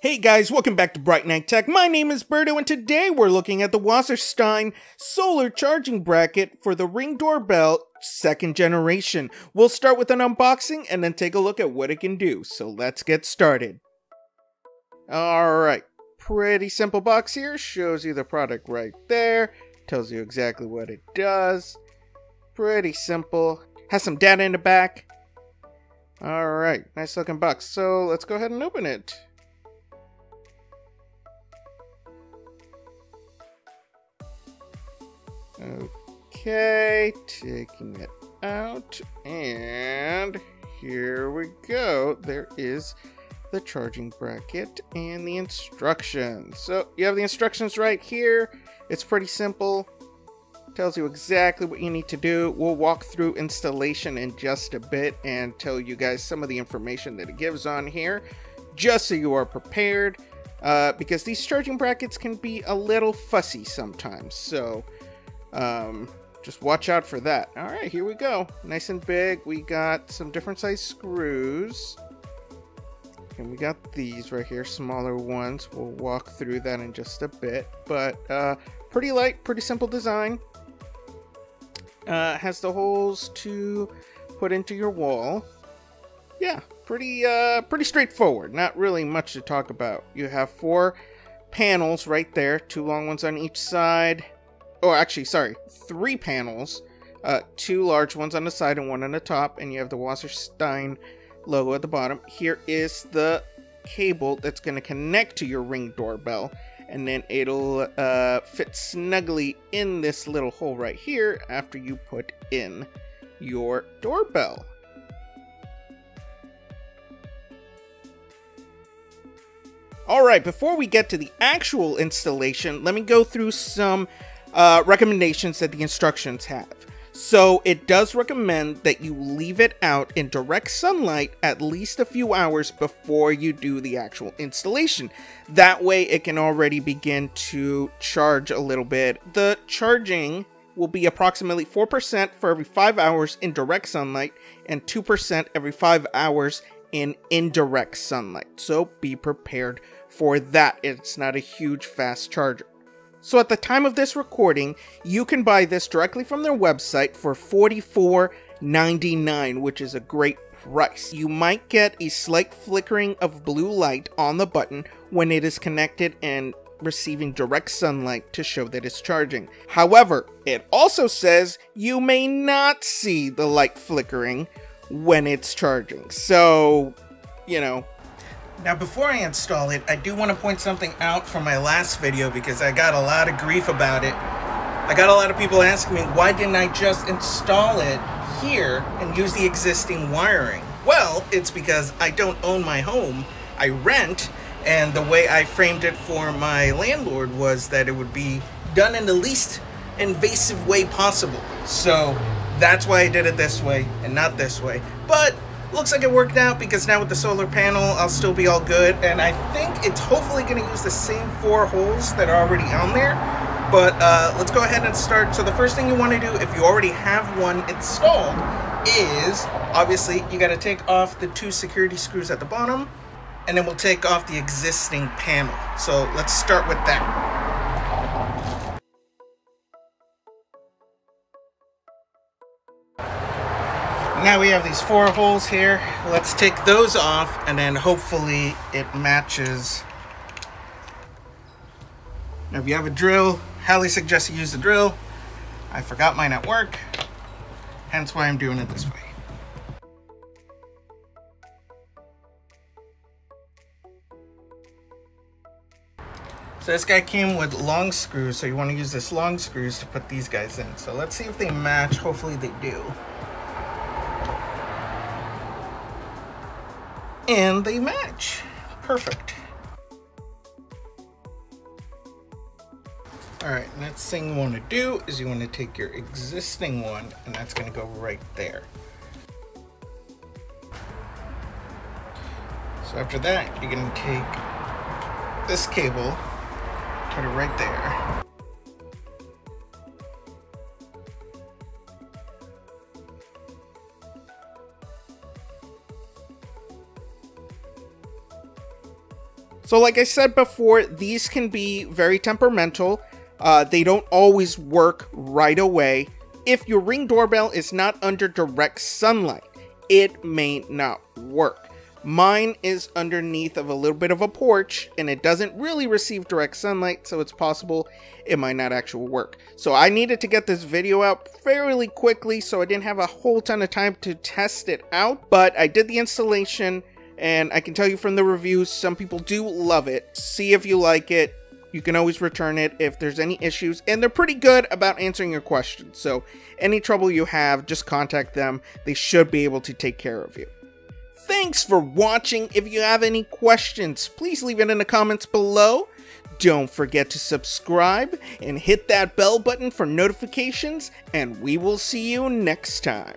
Hey guys, welcome back to Bright Night Tech. My name is Berto, and today we're looking at the Wasserstein Solar charging bracket for the Ring Doorbell 2nd generation. We'll start with an unboxing and then take a look at what it can do. So let's get started. Alright, pretty simple box here. Shows you the product right there. Tells you exactly what it does. Pretty simple. Has some data in the back. Alright, nice looking box. So let's go ahead and open it. Okay, taking it out, and here we go. There is the charging bracket and the instructions. So you have the instructions right here. It's pretty simple. Tells you exactly what you need to do. We'll walk through installation in just a bit and tell you guys some of the information that it gives on here, just so you are prepared, because these charging brackets can be a little fussy sometimes. So just watch out for that. All right, here we go. Nice and big. We got some different size screws. And we got these right here, smaller ones. We'll walk through that in just a bit. But pretty light, pretty simple design. Has the holes to put into your wall. Yeah, pretty straightforward. Not really much to talk about. You have 4 panels right there, 2 long ones on each side. Oh, actually, sorry, 3 panels, 2 large ones on the side and 1 on the top, and you have the Wasserstein logo at the bottom. Here is the cable that's going to connect to your Ring doorbell, and then it'll fit snugly in this little hole right here after you put in your doorbell. Alright, before we get to the actual installation, let me go through some recommendations that the instructions have. So it does recommend that you leave it out in direct sunlight at least a few hours before you do the actual installation. That way it can already begin to charge a little bit. The charging will be approximately 4% for every 5 hours in direct sunlight and 2% every 5 hours in indirect sunlight. So be prepared for that. It's not a huge fast charger. So at the time of this recording, you can buy this directly from their website for $44.99, which is a great price. You might get a slight flickering of blue light on the button when it is connected and receiving direct sunlight to show that it's charging. However, it also says you may not see the light flickering when it's charging. So, you know. Now before I install it, I do want to point something out from my last video because I got a lot of grief about it. I got a lot of people asking me, why didn't I just install it here and use the existing wiring? Well, it's because I don't own my home, I rent, and the way I framed it for my landlord was that it would be done in the least invasive way possible. So that's why I did it this way and not this way. But looks like it worked out because now with the solar panel, I'll still be all good. And I think it's hopefully going to use the same 4 holes that are already on there. But let's go ahead and start. So the first thing you want to do, if you already have one installed, is obviously you got to take off the 2 security screws at the bottom. And then we'll take off the existing panel. So let's start with that. Now we have these 4 holes here. Let's take those off and then hopefully it matches. Now if you have a drill, highly suggest you use the drill. I forgot mine at work, hence why I'm doing it this way. So this guy came with long screws, so you want to use this long screws to put these guys in. So let's see if they match. Hopefully they do. And they match. Perfect. Alright, next thing you want to do is you want to take your existing one, and that's going to go right there. So after that, you're going to take this cable, put it right there. So like I said before, these can be very temperamental. They don't always work right away. If your Ring doorbell is not under direct sunlight, it may not work. Mine is underneath of a little bit of a porch, and it doesn't really receive direct sunlight, so it's possible it might not actually work. So I needed to get this video out fairly quickly, so I didn't have a whole ton of time to test it out, but I did the installation, and I can tell you from the reviews, some people do love it. See if you like it. You can always return it if there's any issues, and they're pretty good about answering your questions. So any trouble you have, just contact them. They should be able to take care of you. Thanks for watching. If you have any questions, please leave it in the comments below. Don't forget to subscribe and hit that bell button for notifications, and we will see you next time.